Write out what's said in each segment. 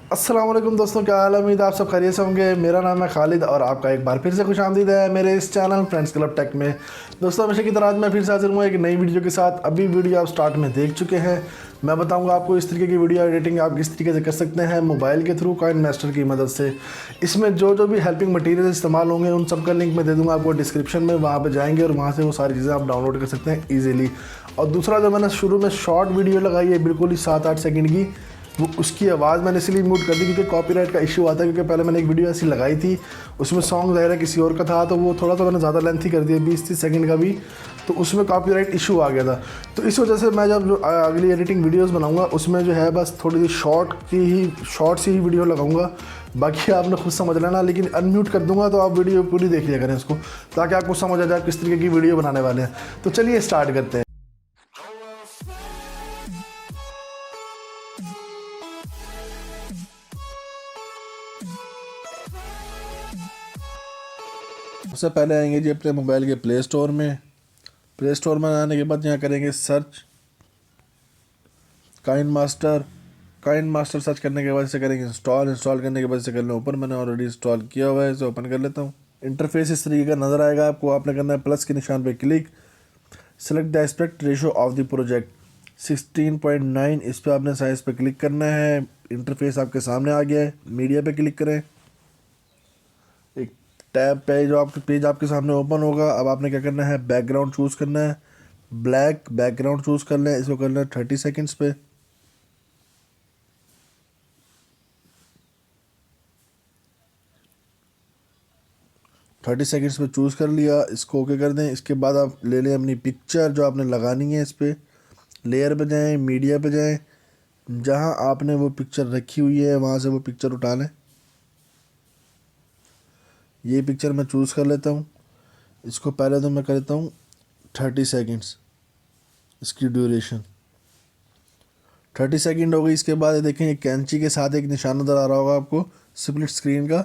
अस्सलाम वालेकुम दोस्तों, क्या हाल है। उम्मीद है आप सब खैरियत से होंगे। मेरा नाम है खालिद और आपका एक बार फिर से खुश आमदीद है मेरे इस चैनल फ्रेंड्स क्लब टेक में। दोस्तों, हमेशा की तरह आज मैं फिर से हाजिर हूँ एक नई वीडियो के साथ। अभी वीडियो आप स्टार्ट में देख चुके हैं। मैं बताऊंगा आपको इस तरीके की वीडियो एडिटिंग आप किस तरीके से कर सकते हैं मोबाइल के थ्रू काइनमास्टर की मदद से। इसमें जो जो भी हेल्पिंग मटेरियल इस्तेमाल होंगे उन सब का लिंक मैं दे दूंगा आपको डिस्क्रिप्शन में। वहाँ पर जाएंगे और वहाँ से वो सारी चीज़ें आप डाउनलोड कर सकते हैं ईजिली। और दूसरा, जो मैंने शुरू में शॉर्ट वीडियो लगाई है बिल्कुल ही 7-8 सेकंड की, वो उसकी आवाज़ मैंने इसलिए म्यूट कर दी क्योंकि कॉपीराइट का इशू आता है। क्योंकि पहले मैंने एक वीडियो ऐसी लगाई थी, उसमें सॉन्ग ज़ाहिर है किसी और का था, तो वो थोड़ा सा मैंने ज़्यादा लेंथी कर दिया, 20-30 सेकंड का भी, तो उसमें कॉपीराइट इशू आ गया था। तो इस वजह से मैं जब अगली एडिटिंग वीडियोस बनाऊंगा उसमें जो है बस थोड़ी सी शॉर्ट सी ही वीडियो लगाऊंगा। बाकी आपने खुद समझ लेना, लेकिन अनम्यूट कर दूंगा तो आप वीडियो पूरी देख लिया करें इसको, ताकि आपको समझ आ जाए किस तरीके की वीडियो बनाने वाले हैं। तो चलिए स्टार्ट करते हैं। सबसे पहले आएंगे जी अपने मोबाइल के प्ले स्टोर में। प्ले स्टोर में आने के बाद यहाँ करेंगे सर्च काइनमास्टर सर्च करने के बाद इसे करेंगे इंस्टॉल करने के बाद इसे कर लें ओपन। मैंने ऑलरेडी इंस्टॉल किया हुआ है, इसे ओपन कर लेता हूँ। इंटरफेस इस तरीके का नज़र आएगा आपको। आपने करना है प्लस के निशान पे click, select the aspect ratio of the project 16:9, इस पर आपने साइज़ पे क्लिक करना है। इंटरफेस आपके सामने आ गया है। मीडिया पे क्लिक करें, एक टैब पेज आपके सामने ओपन होगा। अब आपने क्या करना है, बैकग्राउंड चूज़ करना है। ब्लैक बैकग्राउंड चूज़ कर लें, इसको करना है 30 सेकेंड्स पे। 30 सेकेंड्स पे चूज़ कर लिया, इसको ओके कर दें। इसके बाद आप ले लें अपनी पिक्चर जो आपने लगानी है। इस पर लेयर पे जाएं, मीडिया पे जाएं, जहां आपने वो पिक्चर रखी हुई है वहां से वो पिक्चर उठा लें। ये पिक्चर मैं चूज़ कर लेता हूँ। इसको पहले तो मैं कर लेता हूँ 30 सेकेंड्स, इसकी ड्यूरेशन 30 सेकेंड हो गई। इसके बाद ये देखें, ये कैंची के साथ एक निशान नज़र आ रहा होगा आपको स्प्लिट स्क्रीन का।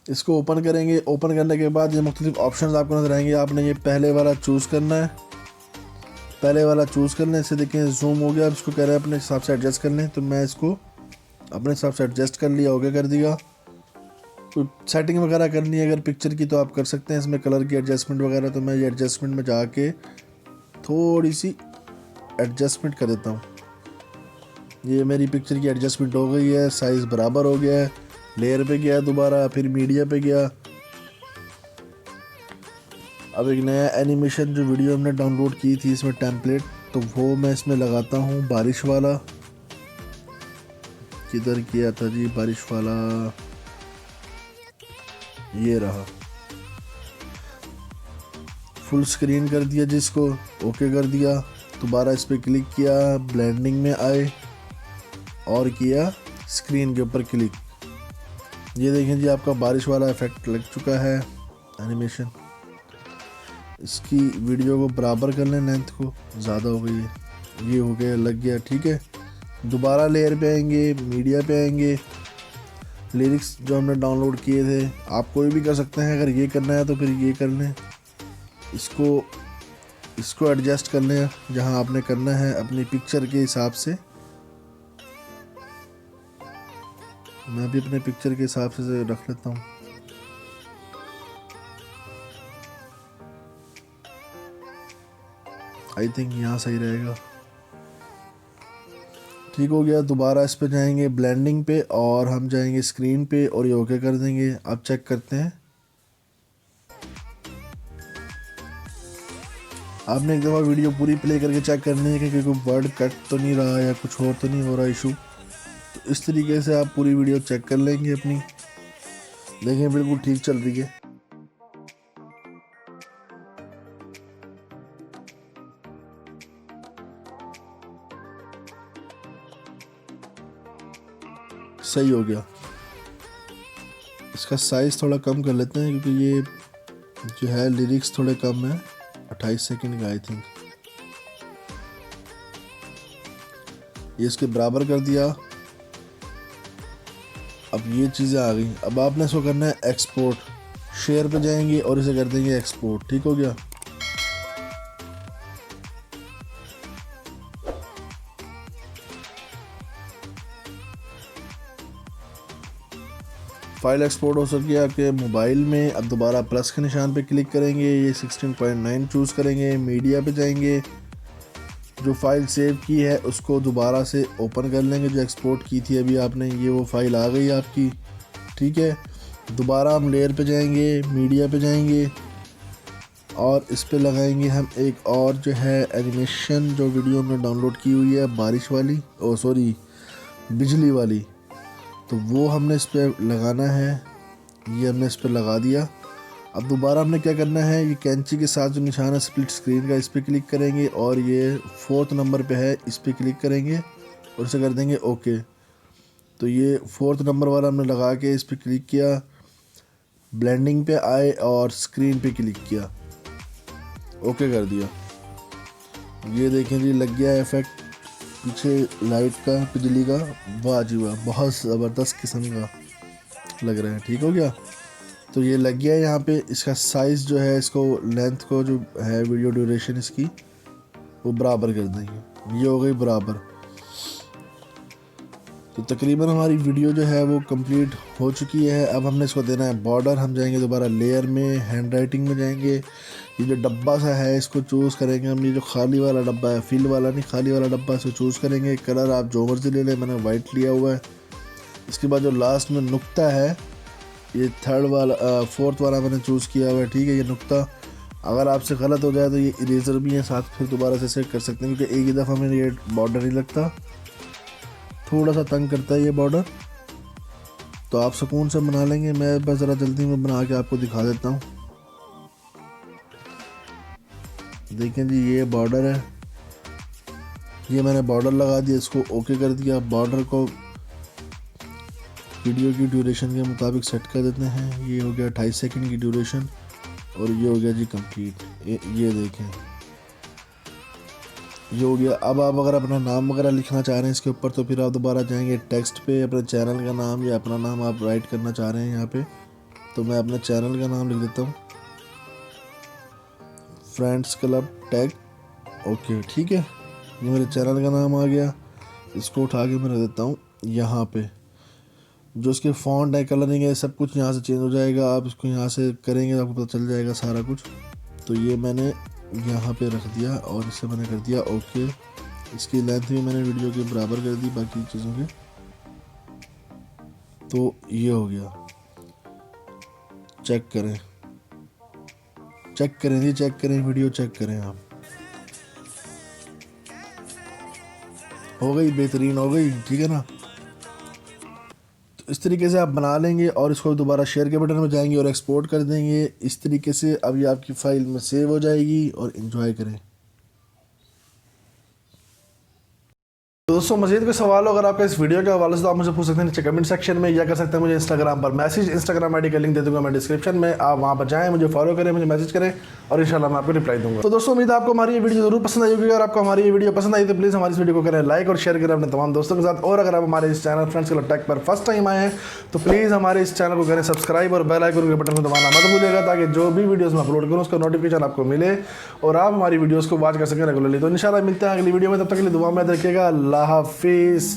इसको ओपन करेंगे। ओपन करने के बाद ये मुख्तलिफ ऑप्शन आपको नजर आएंगे। आपने ये पहले वाला चूज़ करना है, पहले वाला चूज़ कर लें। इससे देखें जूम हो गया। अब इसको कह रहे हैं अपने हिसाब से एडजस्ट कर लें, तो मैं इसको अपने हिसाब से एडजस्ट कर लिया, ओके कर दिया। कोई सेटिंग वगैरह करनी है अगर पिक्चर की तो आप कर सकते हैं, इसमें कलर की एडजस्टमेंट वगैरह। तो मैं ये एडजस्टमेंट में जाके थोड़ी सी एडजस्टमेंट कर देता हूँ। ये मेरी पिक्चर की एडजस्टमेंट हो गई है, साइज़ बराबर हो गया है। लेयर पे गया दोबारा, फिर मीडिया पे गया। अब एक नया एनिमेशन जो वीडियो हमने डाउनलोड की थी इसमें टेम्पलेट, तो वो मैं इसमें लगाता हूँ बारिश वाला। किधर किया था जी बारिश वाला, ये रहा। फुल स्क्रीन कर दिया जिसको, ओके कर दिया। दोबारा इस पर क्लिक किया, ब्लेंडिंग में आए और किया स्क्रीन के ऊपर क्लिक। ये देखें जी आपका बारिश वाला इफेक्ट लग चुका है एनिमेशन। इसकी वीडियो को बराबर कर लें, लेंथ को ज़्यादा हो गई है। ये हो गया, लग गया, ठीक है। दोबारा लेयर पे आएंगे, मीडिया पे आएंगे। लिरिक्स जो हमने डाउनलोड किए थे आप कोई भी कर सकते हैं, अगर ये करना है तो फिर ये कर लें। इसको एडजस्ट कर लें जहां आपने करना है अपनी पिक्चर के हिसाब से। मैं भी अपने पिक्चर के हिसाब से रख लेता हूँ। आई थिंक यहाँ सही रहेगा, ठीक हो गया। दोबारा इस पे जाएंगे ब्लेंडिंग पे और हम जाएंगे स्क्रीन पे और ये ओके कर देंगे। अब चेक करते हैं। आपने एक दफ़ा वीडियो पूरी प्ले करके चेक करनी है कि कोई वर्ड कट तो नहीं रहा या कुछ और तो नहीं हो रहा इशू। तो इस तरीके से आप पूरी वीडियो चेक कर लेंगे अपनी। देखें बिल्कुल ठीक चल रही है। सही हो गया। इसका साइज़ थोड़ा कम कर लेते हैं क्योंकि ये जो है लिरिक्स थोड़े कम है, 28 सेकंड का आई थिंक। ये इसके बराबर कर दिया। अब ये चीज़ें आ गई। अब आपने इसको करना है एक्सपोर्ट। शेयर पे जाएंगे और इसे कर देंगे एक्सपोर्ट, ठीक हो गया। फ़ाइल एक्सपोर्ट हो सके आपके मोबाइल में। अब दोबारा प्लस के निशान पे क्लिक करेंगे, ये 16.9 चूज़ करेंगे, मीडिया पे जाएंगे, जो फ़ाइल सेव की है उसको दोबारा से ओपन कर लेंगे, जो एक्सपोर्ट की थी अभी आपने, ये वो फ़ाइल आ गई आपकी। ठीक है, दोबारा हम लेयर पे जाएंगे, मीडिया पे जाएंगे और इस पे लगाएंगे हम एक और जो है एनिमेशन, जो वीडियो हमने डाउनलोड की हुई है बारिश वाली, ओ सॉरी बिजली वाली, तो वो हमने इस पर लगाना है। ये हमने इस पर लगा दिया। अब दोबारा हमने क्या करना है, ये कैंची के साथ जो निशान है स्प्लिट स्क्रीन का, इस पर क्लिक करेंगे और ये 4th नंबर पे है, इस पर क्लिक करेंगे और इसे कर देंगे ओके। तो ये 4th नंबर वाला हमने लगा के इस पर क्लिक किया, ब्लेंडिंग पे आए और स्क्रीन पे क्लिक किया, ओके कर दिया। ये देखें जी लग गया इफेक्ट पीछे लाइट का, बिजली का, वाह जी वाह, बहुत ज़बरदस्त किस्म का लग रहा है। ठीक हो गया, तो ये लग गया यहाँ पे। इसका साइज़ जो है, इसको लेंथ को जो है वीडियो ड्यूरेशन इसकी वो बराबर कर देंगे, ये हो गई बराबर। तो तकरीबन हमारी वीडियो जो है वो कंप्लीट हो चुकी है। अब हमने इसको देना है बॉर्डर। हम जाएंगे दोबारा लेयर में, हैंड राइटिंग में जाएंगे, ये जो डब्बा सा है इसको चूज़ करेंगे हम, ये जो खाली वाला डब्बा है, फिल वाला नहीं, खाली वाला डब्बा, इसको चूज़ करेंगे। कलर आप जो मर्जी ले लें, मैंने वाइट लिया हुआ है। इसके बाद जो लास्ट में नुक्ता है, ये 4th वाला मैंने चूज़ किया हुआ है। ठीक है, ये नुक्ता अगर आपसे गलत हो जाए तो ये इरेज़र भी है साथ, फिर दोबारा से सेट कर सकते हैं, क्योंकि एक ही दफ़ा में ये बॉर्डर नहीं लगता, थोड़ा सा तंग करता है ये बॉर्डर। तो आप सुकून से बना लेंगे। मैं बस ज़रा जल्दी में बना के आपको दिखा देता हूँ। देखें जी ये बॉर्डर है, ये मैंने बॉर्डर लगा दिया, इसको ओके कर दिया। बॉर्डर को वीडियो की ड्यूरेशन के मुताबिक सेट कर देते हैं। ये हो गया 28 सेकंड की ड्यूरेशन और ये हो गया जी कंप्लीट। ये देखें ये हो गया। अब आप अगर अपना नाम वगैरह लिखना चाह रहे हैं इसके ऊपर, तो फिर आप दोबारा जाएंगे टेक्स्ट पे, अपने चैनल का नाम या अपना नाम आप राइट करना चाह रहे हैं यहाँ पे, तो मैं अपने चैनल का नाम लिख देता हूँ, फ्रेंड्स क्लब टैग, ओके। ठीक है, ये मेरे चैनल का नाम आ गया। इसको उठा के मैं रख देता हूँ यहाँ पे। जो इसके फ़ॉन्ट है, कलरिंग है, सब कुछ यहाँ से चेंज हो जाएगा। आप इसको यहाँ से करेंगे तो आपको पता चल जाएगा सारा कुछ। तो ये मैंने यहाँ पे रख दिया और इसे मैंने कर दिया ओके। इसकी लेंथ भी मैंने वीडियो के बराबर कर दी बाकी चीज़ों के। तो ये हो गया, चेक करें, चेक करें जी, चेक करें, वीडियो चेक करें आप। हो गई, बेहतरीन हो गई। ठीक है ना, तो इस तरीके से आप बना लेंगे और इसको दोबारा शेयर के बटन में जाएंगे और एक्सपोर्ट कर देंगे। इस तरीके से अब ये आपकी फ़ाइल में सेव हो जाएगी और एंजॉय करें। तो दोस्तों मज़ीद कोई सवाल हो अगर आपका इस वीडियो के हवाले से, तो आप मुझे पूछ सकते हैं नीचे कमेंट सेक्शन में, या कर सकते हैं मुझे इंस्टाग्राम पर मैसेज। इंस्टाग्राम आईडी का लिंक दे दूंगा मैं डिस्क्रिप्शन में, आप वहां पर जाएं, मुझे फॉलो करें, मुझे मैसेज करें और इंशाल्लाह मैं आपको रिप्लाई दूंगा। तो दोस्तों उम्मीद है आपको हमारी ये वीडियो जरूर पसंद आई होगी। अगर आपको हमारी ये वीडियो पसंद आई तो प्लीज़ हमारी इस वीडियो को करें लाइक और शेयर करें अपने तमाम दोस्तों के साथ। और अगर आप हमारे इस चैनल फ्रेंड्स क्लब टेक पर फर्स्ट टाइम आए हैं तो प्लीज़ हमारे इस चैनल को करें सब्सक्राइब और बेल आइकन के बटन को दबाना मत भूलिएगा, ताकि जो भी वीडियोज़ मैं अपलोड करूँ उसका नोटिफिकेशन आपको मिले और आप हमारी वीडियोज़ को वॉच कर सकें रेगुलरली। तो इंशाल्लाह मिलते हैं अगली वीडियो में, तब तक के लिए दुआ में रखिएगा। अल्लाह हाफिज़।